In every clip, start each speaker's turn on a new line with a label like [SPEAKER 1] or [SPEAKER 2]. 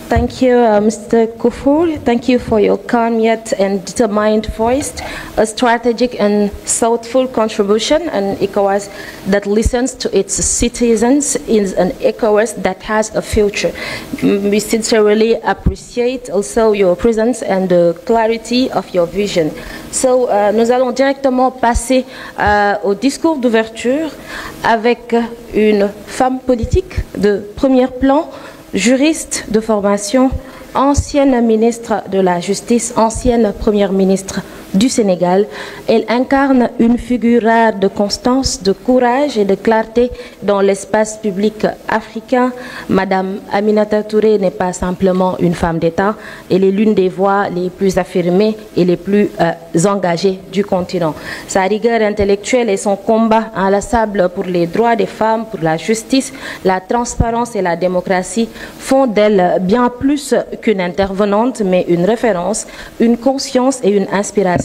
[SPEAKER 1] Thank you, Mr. Kufur. Thank you for your calm yet and determined voice, a strategic and thoughtful contribution, and ECOWAS that listens to its citizens is an ECOWAS that has a future. We sincerely appreciate also your presence and the clarity of your vision. So, nous allons directement passer au discours d'ouverture avec une femme politique de premier plan, juriste de formation, ancienne ministre de la Justice, ancienne première ministre du Sénégal. Elle incarne une figure rare de constance, de courage et de clarté dans l'espace public africain. Madame Aminata Touré n'est pas simplement une femme d'État, elle est l'une des voix les plus affirmées et les plus engagées du continent. Sa rigueur intellectuelle et son combat inlassable pour les droits des femmes, pour la justice, la transparence et la démocratie font d'elle bien plus qu'une intervenante, mais une référence, une conscience et une inspiration.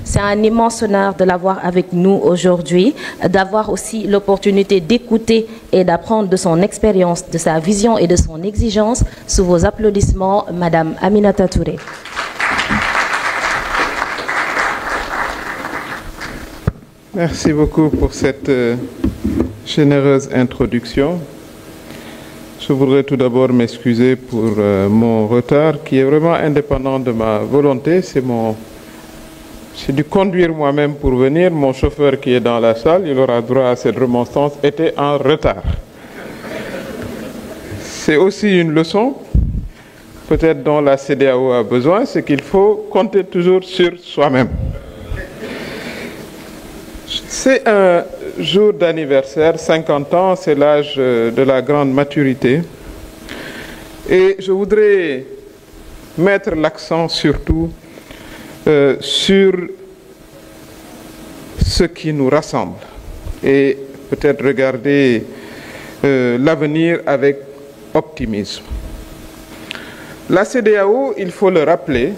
[SPEAKER 1] C'est un immense honneur de l'avoir avec nous aujourd'hui, d'avoir aussi l'opportunité d'écouter et d'apprendre de son expérience, de sa vision et de son exigence. Sous vos applaudissements, Madame Aminata Touré.
[SPEAKER 2] Merci beaucoup pour cette généreuse introduction. Je voudrais tout d'abord m'excuser pour mon retard qui est vraiment indépendant de ma volonté. J'ai dû conduire moi-même pour venir. Mon chauffeur qui est dans la salle, il aura droit à cette remonstrance, était en retard. C'est aussi une leçon, peut-être dont la CEDEAO a besoin, c'est qu'il faut compter toujours sur soi-même. C'est un jour d'anniversaire, 50 ans, c'est l'âge de la grande maturité. Et je voudrais mettre l'accent surtout sur ce qui nous rassemble et peut-être regarder l'avenir avec optimisme. La CEDEAO, il faut le rappeler,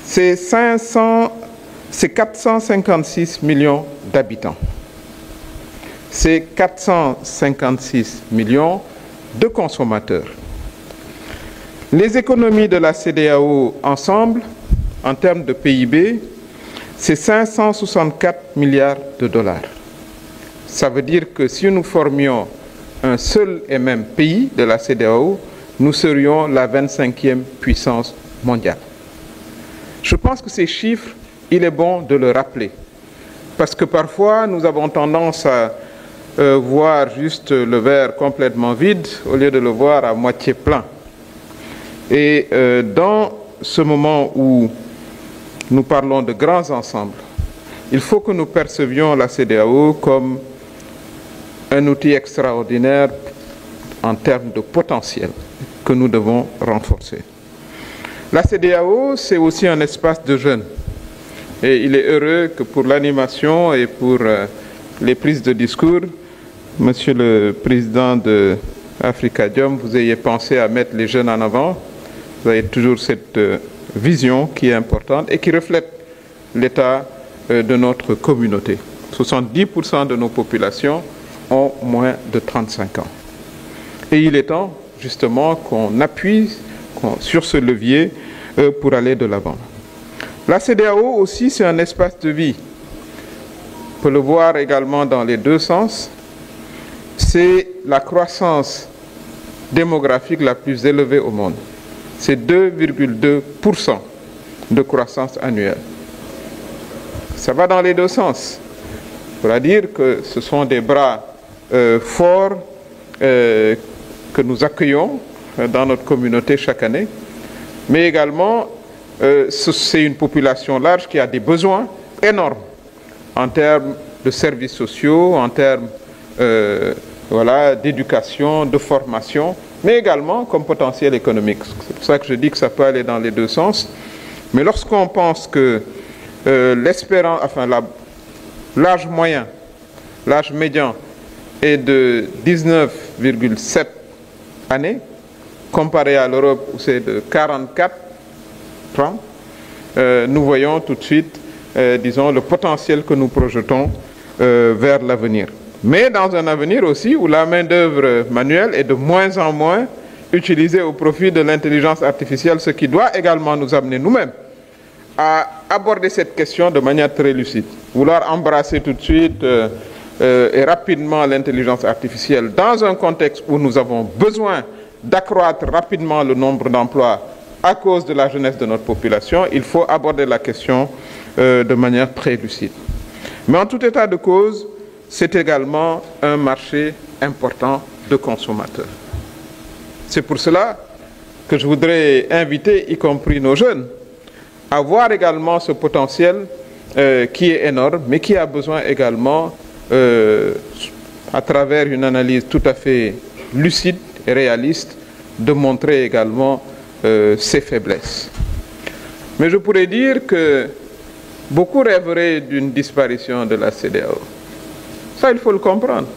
[SPEAKER 2] c'est 456 millions d'habitants. C'est 456 millions de consommateurs. Les économies de la CEDEAO ensemble, en termes de PIB, c'est 564 milliards de dollars. Ça veut dire que si nous formions un seul et même pays de la CEDEAO, nous serions la 25e puissance mondiale. Je pense que ces chiffres, il est bon de le rappeler, parce que parfois nous avons tendance à voir juste le verre complètement vide au lieu de le voir à moitié plein. Et dans ce moment où nous parlons de grands ensembles, il faut que nous percevions la CEDEAO comme un outil extraordinaire en termes de potentiel que nous devons renforcer. La CEDEAO, c'est aussi un espace de jeunes. Et il est heureux que pour l'animation et pour les prises de discours, Monsieur le Président de Afrikadium, vous ayez pensé à mettre les jeunes en avant. Vous avez toujours cette vision qui est importante et qui reflète l'état de notre communauté. 70% de nos populations ont moins de 35 ans. Et il est temps justement qu'on appuie sur ce levier pour aller de l'avant. La CEDEAO aussi, c'est un espace de vie. On peut le voir également dans les deux sens. C'est la croissance démographique la plus élevée au monde. C'est 2,2% de croissance annuelle. Ça va dans les deux sens. Il faudra dire que ce sont des bras forts que nous accueillons dans notre communauté chaque année, mais également c'est une population large qui a des besoins énormes en termes de services sociaux, en termes d'éducation, de formation, mais également comme potentiel économique. C'est pour ça que je dis que ça peut aller dans les deux sens. Mais lorsqu'on pense que l'âge moyen, l'âge médian est de 19,7 années, comparé à l'Europe où c'est de 44 ans, nous voyons tout de suite, disons, le potentiel que nous projetons vers l'avenir. Mais dans un avenir aussi où la main-d'œuvre manuelle est de moins en moins utilisé au profit de l'intelligence artificielle, ce qui doit également nous amener nous-mêmes à aborder cette question de manière très lucide. Vouloir embrasser tout de suite et rapidement l'intelligence artificielle dans un contexte où nous avons besoin d'accroître rapidement le nombre d'emplois à cause de la jeunesse de notre population, il faut aborder la question de manière très lucide. Mais en tout état de cause, c'est également un marché important de consommateurs. C'est pour cela que je voudrais inviter, y compris nos jeunes, à voir également ce potentiel qui est énorme, mais qui a besoin également, à travers une analyse tout à fait lucide et réaliste, de montrer également ses faiblesses. Mais je pourrais dire que beaucoup rêveraient d'une disparition de la CEDEAO. Ça, il faut le comprendre.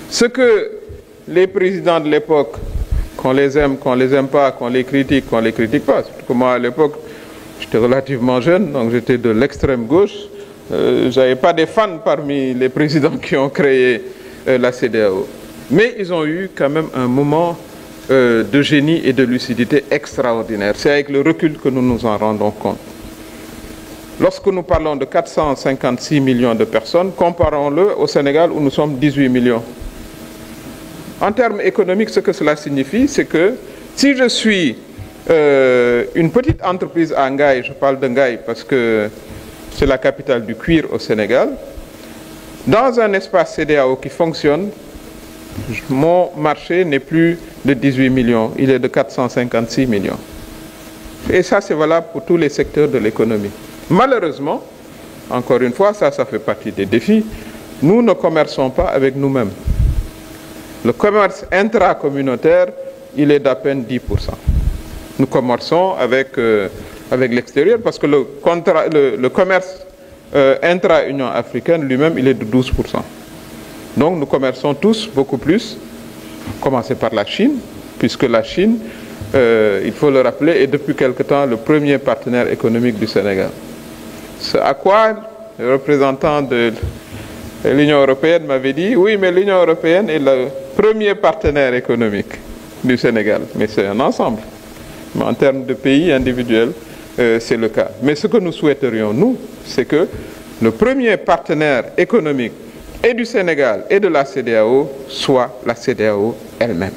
[SPEAKER 2] Ce que les présidents de l'époque, qu'on les aime pas, qu'on les critique pas. Surtout que moi, à l'époque, j'étais relativement jeune, donc j'étais de l'extrême gauche. Je n'avais pas des fans parmi les présidents qui ont créé la CEDEAO. Mais ils ont eu quand même un moment de génie et de lucidité extraordinaire. C'est avec le recul que nous nous en rendons compte. Lorsque nous parlons de 456 millions de personnes, comparons-le au Sénégal où nous sommes 18 millions. En termes économiques, ce que cela signifie, c'est que si je suis une petite entreprise à Ngaye, je parle de Ngaye parce que c'est la capitale du cuir au Sénégal, dans un espace CEDEAO qui fonctionne, mon marché n'est plus de 18 millions, il est de 456 millions. Et ça, c'est valable pour tous les secteurs de l'économie. Malheureusement, encore une fois, ça fait partie des défis, nous ne commerçons pas avec nous-mêmes. Le commerce intracommunautaire, il est d'à peine 10%. Nous commerçons avec l'extérieur parce que le commerce intra-Union africaine lui-même, il est de 12%. Donc nous commerçons tous beaucoup plus, commencer par la Chine, puisque la Chine, il faut le rappeler, est depuis quelque temps le premier partenaire économique du Sénégal. Ce à quoi le représentant de l'Union européenne m'avait dit, oui, mais l'Union européenne est le premier partenaire économique du Sénégal. Mais c'est un ensemble. Mais en termes de pays individuels, c'est le cas. Mais ce que nous souhaiterions, nous, c'est que le premier partenaire économique et du Sénégal et de la CEDEAO soit la CEDEAO elle-même.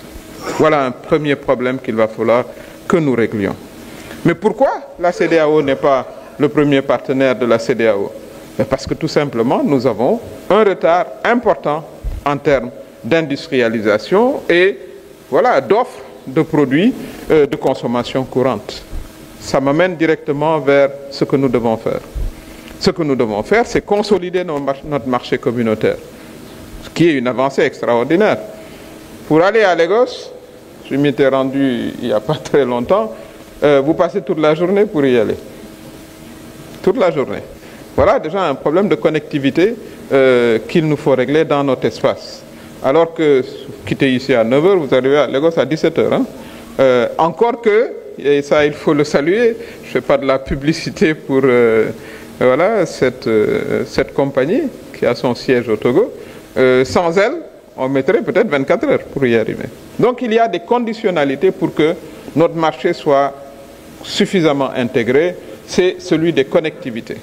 [SPEAKER 2] Voilà un premier problème qu'il va falloir que nous réglions. Mais pourquoi la CEDEAO n'est pas le premier partenaire de la CEDEAO? Parce que tout simplement, nous avons un retard important en termes d'industrialisation et voilà, d'offres de produits de consommation courante. Ça m'amène directement vers ce que nous devons faire. Ce que nous devons faire, c'est consolider notre marché communautaire, ce qui est une avancée extraordinaire. Pour aller à Lagos, je m'y étais rendu il n'y a pas très longtemps, vous passez toute la journée pour y aller. Toute la journée. Voilà déjà un problème de connectivité qu'il nous faut régler dans notre espace. Alors que vous quittez ici à 9h, vous arrivez à Lagos à 17h. Hein. Encore que, et ça il faut le saluer, je ne fais pas de la publicité pour voilà, cette compagnie qui a son siège au Togo. Sans elle, on mettrait peut-être 24 heures pour y arriver. Donc il y a des conditionnalités pour que notre marché soit suffisamment intégré, c'est celui des connectivités.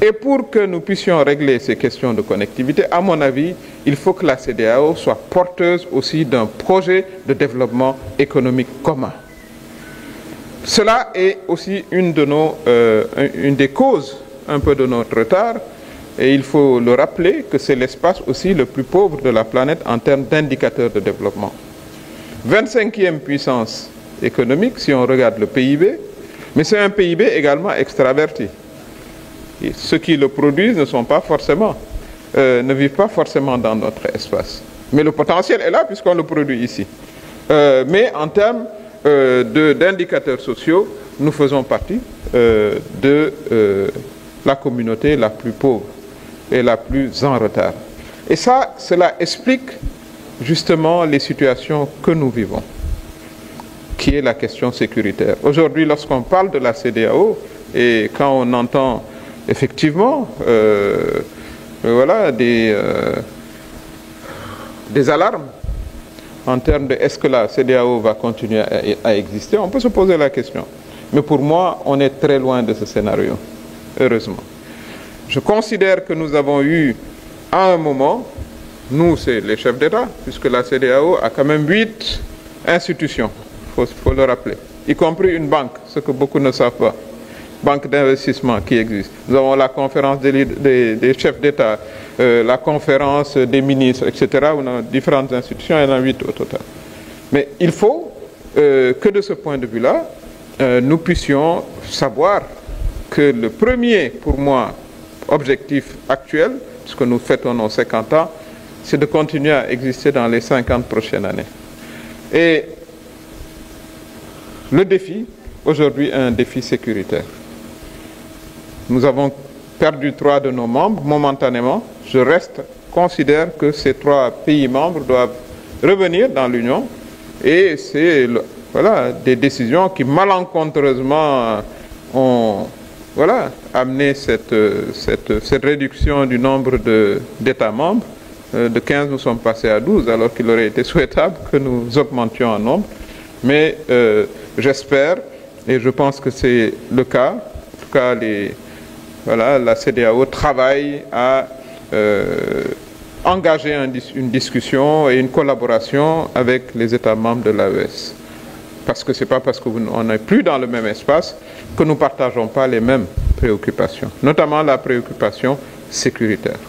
[SPEAKER 2] Et pour que nous puissions régler ces questions de connectivité, à mon avis, il faut que la CEDEAO soit porteuse aussi d'un projet de développement économique commun. Cela est aussi une des causes un peu de notre retard, et il faut le rappeler que c'est l'espace aussi le plus pauvre de la planète en termes d'indicateurs de développement. 25e puissance économique, si on regarde le PIB, mais c'est un PIB également extraverti. Et ceux qui le produisent ne sont pas forcément, ne vivent pas forcément dans notre espace. Mais le potentiel est là puisqu'on le produit ici. Mais en termes d'indicateurs sociaux, nous faisons partie de la communauté la plus pauvre et la plus en retard. Et ça, cela explique justement les situations que nous vivons, qui est la question sécuritaire. Aujourd'hui, lorsqu'on parle de la CEDEAO, et quand on entend effectivement voilà, des alarmes en termes de est-ce que la CEDEAO va continuer à exister, on peut se poser la question. Mais pour moi, on est très loin de ce scénario, heureusement. Je considère que nous avons eu, à un moment, nous, c'est les chefs d'État, puisque la CEDEAO a quand même 8 institutions, il faut le rappeler, y compris une banque, ce que beaucoup ne savent pas, banque d'investissement qui existe. Nous avons la conférence des chefs d'État, la conférence des ministres, etc. On a différentes institutions, il y en a 8 au total. Mais il faut que de ce point de vue-là, nous puissions savoir que le premier, pour moi, objectif actuel, puisque nous fêtons nos 50 ans, c'est de continuer à exister dans les 50 prochaines années. Et le défi, aujourd'hui, est un défi sécuritaire. Nous avons perdu 3 de nos membres momentanément. Je considère que ces 3 pays membres doivent revenir dans l'Union. Et c'est voilà, des décisions qui malencontreusement ont amené cette réduction du nombre d'États membres. De 15, nous sommes passés à 12, alors qu'il aurait été souhaitable que nous augmentions en nombre. Mais j'espère, et je pense que c'est le cas, en tout cas la CEDEAO travaille à engager une discussion et une collaboration avec les États membres de l'AES. Parce que ce n'est pas parce qu'on n'est plus dans le même espace que nous ne partageons pas les mêmes préoccupations, notamment la préoccupation sécuritaire.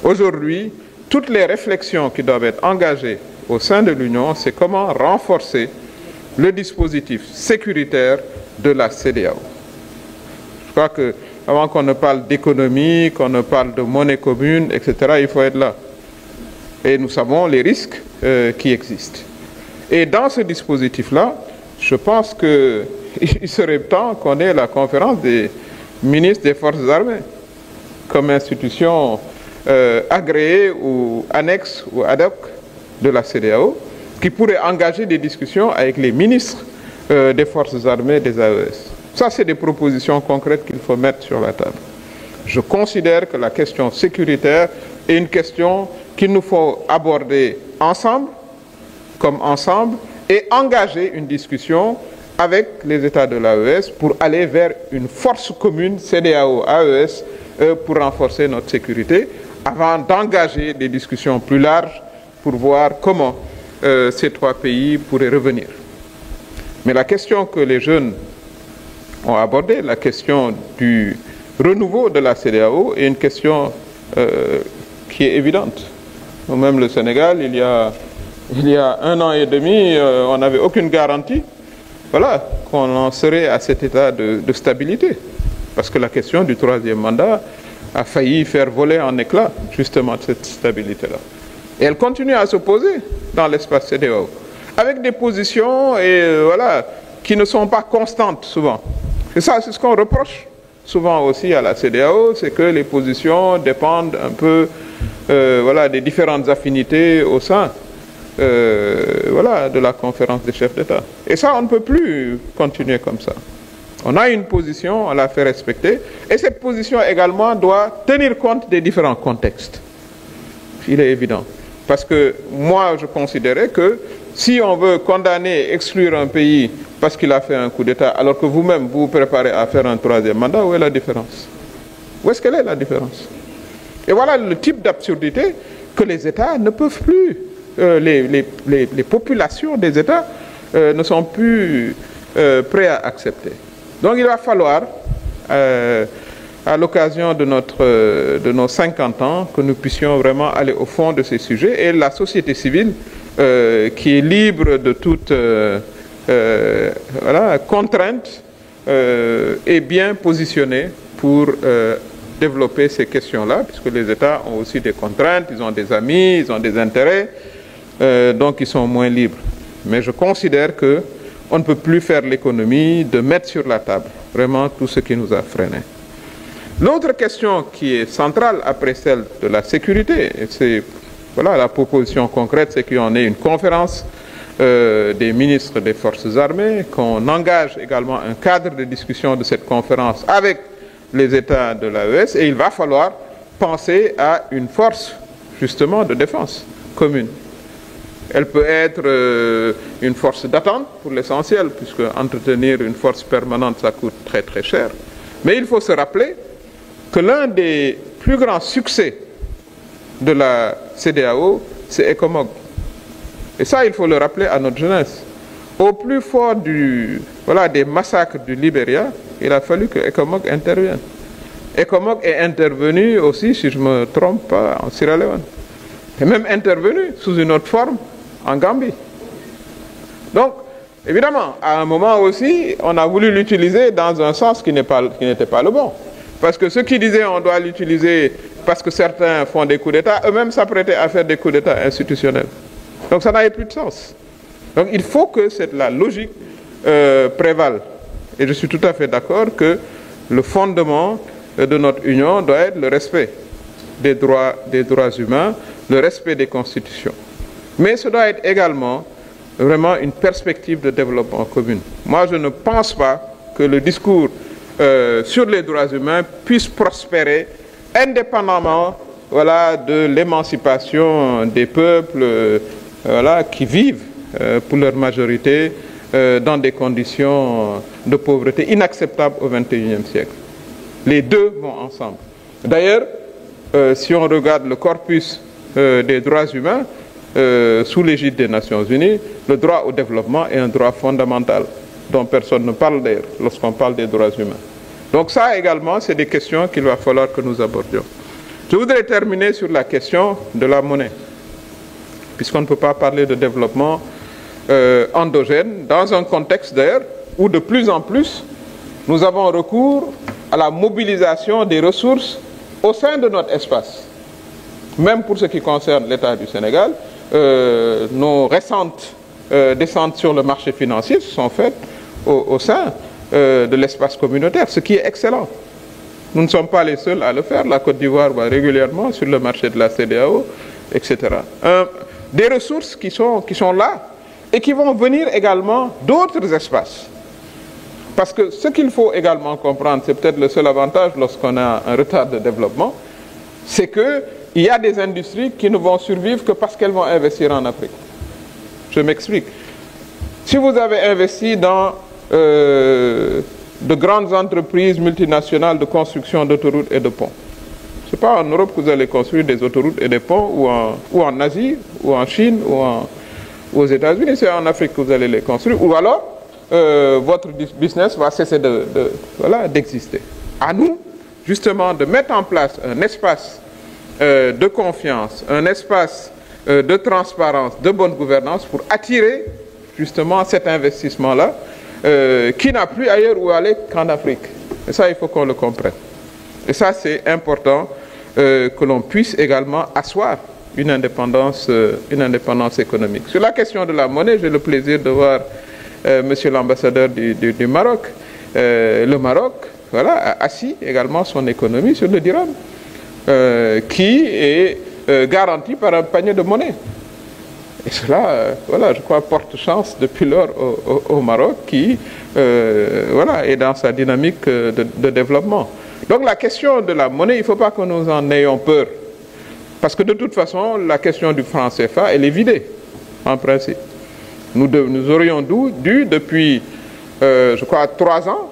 [SPEAKER 2] Aujourd'hui, toutes les réflexions qui doivent être engagées au sein de l'Union, c'est comment renforcer le dispositif sécuritaire de la CEDEAO. Je crois que avant qu'on ne parle d'économie, qu'on ne parle de monnaie commune, etc., il faut être là. Et nous savons les risques qui existent. Et dans ce dispositif-là, je pense qu'il serait temps qu'on ait la conférence des ministres des Forces armées comme institution agréée ou annexe ou ad hoc de la CEDEAO, qui pourrait engager des discussions avec les ministres des Forces armées des AES. Ça, c'est des propositions concrètes qu'il faut mettre sur la table. Je considère que la question sécuritaire est une question qu'il nous faut aborder ensemble, comme ensemble, et engager une discussion avec les États de l'AES pour aller vers une force commune CEDEAO-AES pour renforcer notre sécurité, avant d'engager des discussions plus larges pour voir comment ces 3 pays pourraient revenir. Mais la question que les jeunes ont abordée, la question du renouveau de la CEDEAO, est une question qui est évidente. Nous-mêmes, le Sénégal, il y a 1 an et demi, on n'avait aucune garantie qu'on en serait à cet état de stabilité. Parce que la question du 3e mandat a failli faire voler en éclats justement cette stabilité-là. Et elle continue à se poser dans l'espace CEDEAO, avec des positions qui ne sont pas constantes souvent. Et ça, c'est ce qu'on reproche souvent aussi à la CEDEAO, c'est que les positions dépendent un peu des différentes affinités au sein de la conférence des chefs d'État. Et ça, on ne peut plus continuer comme ça. On a une position, on la fait respecter, et cette position également doit tenir compte des différents contextes. Il est évident. Parce que moi, je considérais que si on veut condamner, exclure un pays parce qu'il a fait un coup d'État, alors que vous-même, vous vous préparez à faire un 3e mandat, où est la différence? Où est-ce qu'elle est la différence? Et voilà le type d'absurdité que les États ne peuvent plus, les populations des États ne sont plus prêts à accepter. Donc il va falloir, à l'occasion de nos 50 ans, que nous puissions vraiment aller au fond de ces sujets, et la société civile, qui est libre de toute contrainte, est bien positionnée pour développer ces questions-là, puisque les États ont aussi des contraintes, ils ont des amis, ils ont des intérêts, donc ils sont moins libres. Mais je considère qu'on ne peut plus faire l'économie de mettre sur la table vraiment tout ce qui nous a freinés. L'autre question qui est centrale après celle de la sécurité, c'est la proposition concrète, c'est qu'on ait une conférence des ministres des Forces armées, qu'on engage également un cadre de discussion de cette conférence avec les États de l'AES, et il va falloir penser à une force justement de défense commune. Elle peut être une force d'attente pour l'essentiel, puisque entretenir une force permanente, ça coûte très très cher. Mais il faut se rappeler que l'un des plus grands succès de la CEDEAO, c'est ECOMOG. Et ça, il faut le rappeler à notre jeunesse. Au plus fort des massacres du Libéria, il a fallu que ECOMOG intervienne. ECOMOG est intervenu aussi, si je ne me trompe pas, en Sierra Leone. Et même intervenu sous une autre forme en Gambie. Donc, évidemment, à un moment aussi, on a voulu l'utiliser dans un sens qui n'était pas le bon. Parce que ceux qui disaient on doit l'utiliser parce que certains font des coups d'État, eux-mêmes s'apprêtaient à faire des coups d'État institutionnels. Donc ça n'avait plus de sens. Donc il faut que la logique prévale. Et je suis tout à fait d'accord que le fondement de notre union doit être le respect des droits humains, le respect des constitutions. Mais ce doit être également vraiment une perspective de développement commune. Moi, je ne pense pas que le discours sur les droits humains puisse prospérer indépendamment de l'émancipation des peuples qui vivent pour leur majorité dans des conditions de pauvreté inacceptables au XXIe siècle. Les deux vont ensemble. D'ailleurs, si on regarde le corpus des droits humains sous l'égide des Nations Unies, le droit au développement est un droit fondamental dont personne ne parle d'ailleurs lorsqu'on parle des droits humains. Donc ça également, c'est des questions qu'il va falloir que nous abordions. Je voudrais terminer sur la question de la monnaie, puisqu'on ne peut pas parler de développement endogène, dans un contexte d'ailleurs où de plus en plus nous avons recours à la mobilisation des ressources au sein de notre espace. Même pour ce qui concerne l'État du Sénégal, nos récentes descentes sur le marché financier se sont faites au sein de l'espace communautaire, ce qui est excellent. Nous ne sommes pas les seuls à le faire. La Côte d'Ivoire va régulièrement sur le marché de la CEDEAO, etc. Des ressources qui sont là et qui vont venir également d'autres espaces. Parce que ce qu'il faut également comprendre, c'est peut-être le seul avantage lorsqu'on a un retard de développement, c'est qu'il y a des industries qui ne vont survivre que parce qu'elles vont investir en Afrique. Je m'explique. Si vous avez investi dans de grandes entreprises multinationales de construction d'autoroutes et de ponts, ce n'est pas en Europe que vous allez construire des autoroutes et des ponts, ou en Asie, ou en Chine, ou aux États-Unis, c'est en Afrique que vous allez les construire, ou alors votre business va cesser d'exister. À nous, justement, de mettre en place un espace de confiance, un espace de transparence, de bonne gouvernance pour attirer justement cet investissement-là qui n'a plus ailleurs où aller qu'en Afrique. Et ça, il faut qu'on le comprenne. Et ça, c'est important que l'on puisse également asseoir une indépendance économique. Sur la question de la monnaie, j'ai le plaisir de voir monsieur l'ambassadeur du Maroc. Le Maroc a assis également son économie sur le dirham, qui est garanti par un panier de monnaie. Et cela, je crois, porte chance depuis lors au Maroc qui est dans sa dynamique de développement. Donc la question de la monnaie, il ne faut pas que nous en ayons peur. Parce que de toute façon, la question du franc CFA, elle est vidée, en principe. Nous aurions dû, depuis, je crois, 3 ans,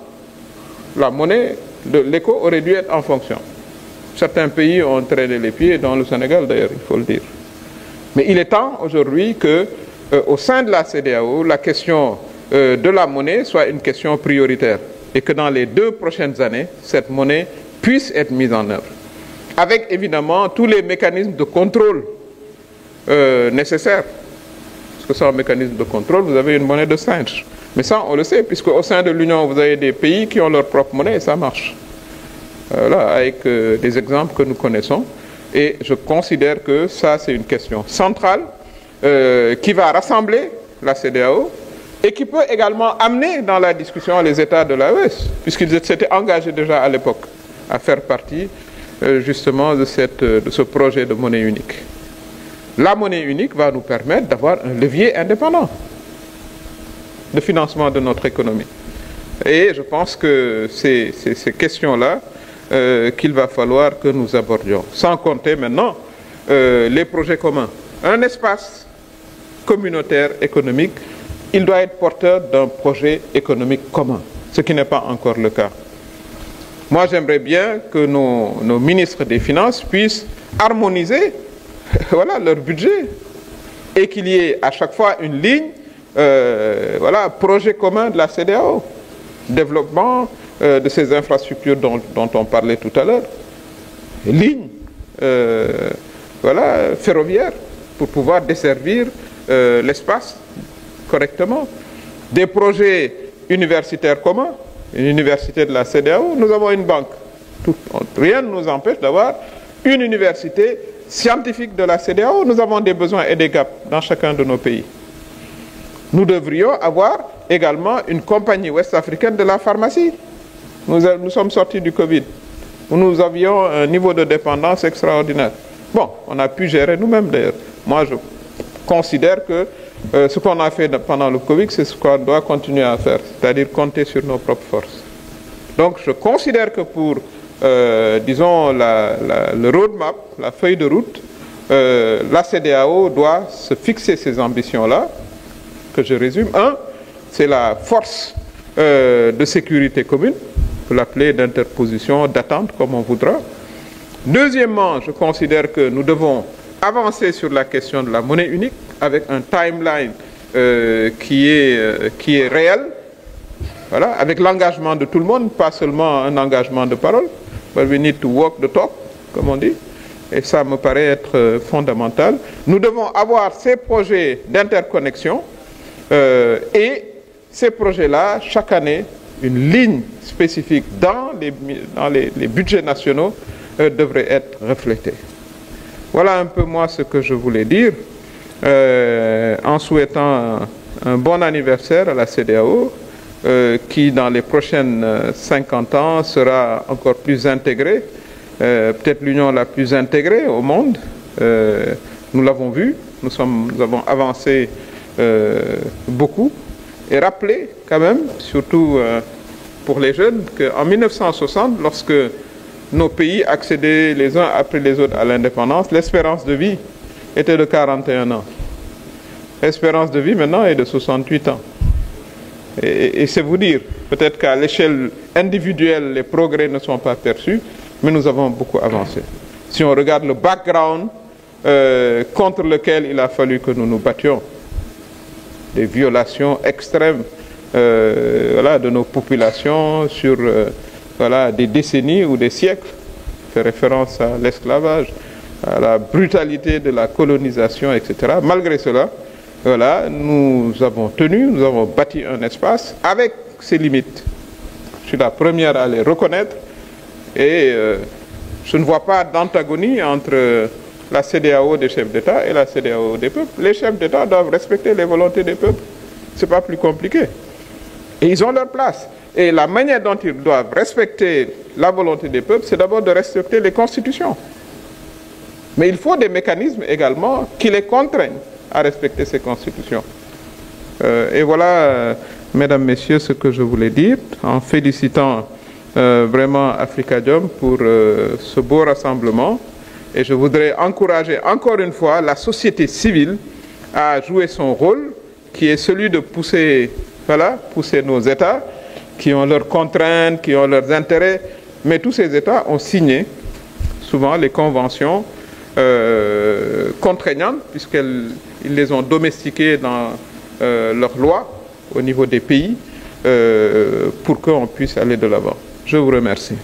[SPEAKER 2] la monnaie de l'éco aurait dû être en fonction. Certains pays ont traîné les pieds, dont le Sénégal d'ailleurs, il faut le dire. Mais il est temps aujourd'hui qu'au sein de la CEDEAO, la question de la monnaie soit une question prioritaire et que dans les 2 prochaines années, cette monnaie puisse être mise en œuvre. Avec évidemment tous les mécanismes de contrôle nécessaires. Parce que sans mécanisme de contrôle, vous avez une monnaie de singe. Mais ça, on le sait, puisque au sein de l'Union, vous avez des pays qui ont leur propre monnaie et ça marche. Avec des exemples que nous connaissons. Et je considère que ça, c'est une question centrale qui va rassembler la CEDEAO et qui peut également amener dans la discussion les États de l'AES, puisqu'ils s'étaient engagés déjà à l'époque à faire partie justement de ce projet de monnaie unique. La monnaie unique va nous permettre d'avoir un levier indépendant de financement de notre économie. Et je pense que c'est ces questions-là qu'il va falloir que nous abordions. Sans compter maintenant les projets communs. Un espace communautaire économique, il doit être porteur d'un projet économique commun, ce qui n'est pas encore le cas. Moi, j'aimerais bien que nos ministres des Finances puissent harmoniser voilà, leur budget et qu'il y ait à chaque fois une ligne, voilà, projet commun de la CEDEAO, développement de ces infrastructures dont on parlait tout à l'heure, ligne voilà, ferroviaire pour pouvoir desservir l'espace correctement, des projets universitaires communs, une université de la CEDEAO, nous avons une banque. Rien ne nous empêche d'avoir une université scientifique de la CEDEAO. Nous avons des besoins et des gaps dans chacun de nos pays. Nous devrions avoir également une compagnie ouest-africaine de la pharmacie. Nous sommes sortis du Covid, où nous avions un niveau de dépendance extraordinaire. Bon, on a pu gérer nous-mêmes d'ailleurs. Moi, je considère que ce qu'on a fait pendant le Covid, c'est ce qu'on doit continuer à faire, c'est-à-dire compter sur nos propres forces. Donc, je considère que pour, disons, le roadmap, la feuille de route, la CEDEAO doit se fixer ces ambitions-là, que je résume. Un, c'est la force de sécurité commune, on peut l'appeler d'interposition, d'attente, comme on voudra. Deuxièmement, je considère que nous devons avancer sur la question de la monnaie unique avec un timeline qui est réel, voilà, avec l'engagement de tout le monde, pas seulement un engagement de parole, but we need to walk the talk, comme on dit, et ça me paraît être fondamental. Nous devons avoir ces projets d'interconnexion et ces projets-là, chaque année, une ligne spécifique dans les budgets nationaux devrait être reflétée. Voilà un peu moi ce que je voulais dire, en souhaitant un bon anniversaire à la CEDEAO, qui dans les prochaines 50 ans sera encore plus intégrée, peut-être l'union la plus intégrée au monde. Nous l'avons vu, nous avons avancé beaucoup, et rappelé quand même, surtout pour les jeunes, qu'en 1960, lorsque nos pays accédaient les uns après les autres à l'indépendance, l'espérance de vie était de 41 ans. L'espérance de vie maintenant est de 68 ans. Et c'est vous dire, peut-être qu'à l'échelle individuelle, les progrès ne sont pas perçus, mais nous avons beaucoup avancé. Si on regarde le background contre lequel il a fallu que nous nous battions, des violations extrêmes voilà, de nos populations sur voilà, des décennies ou des siècles, fait référence à l'esclavage, à la brutalité de la colonisation, etc. Malgré cela, voilà, nous avons tenu, nous avons bâti un espace avec ses limites. Je suis la première à les reconnaître et je ne vois pas d'antagonie entre la CEDEAO des chefs d'État et la CEDEAO des peuples. Les chefs d'État doivent respecter les volontés des peuples. Ce n'est pas plus compliqué. Et ils ont leur place. Et la manière dont ils doivent respecter la volonté des peuples, c'est d'abord de respecter les constitutions. Mais il faut des mécanismes également qui les contraignent à respecter ces constitutions. Et voilà, mesdames, messieurs, ce que je voulais dire, en félicitant vraiment Afrikajom pour ce beau rassemblement. Et je voudrais encourager encore une fois la société civile à jouer son rôle, qui est celui de pousser, voilà, pousser nos États, qui ont leurs contraintes, qui ont leurs intérêts. Mais tous ces États ont signé souvent les conventions contraignantes, puisqu'ils les ont domestiquées dans leurs lois au niveau des pays, pour qu'on puisse aller de l'avant. Je vous remercie.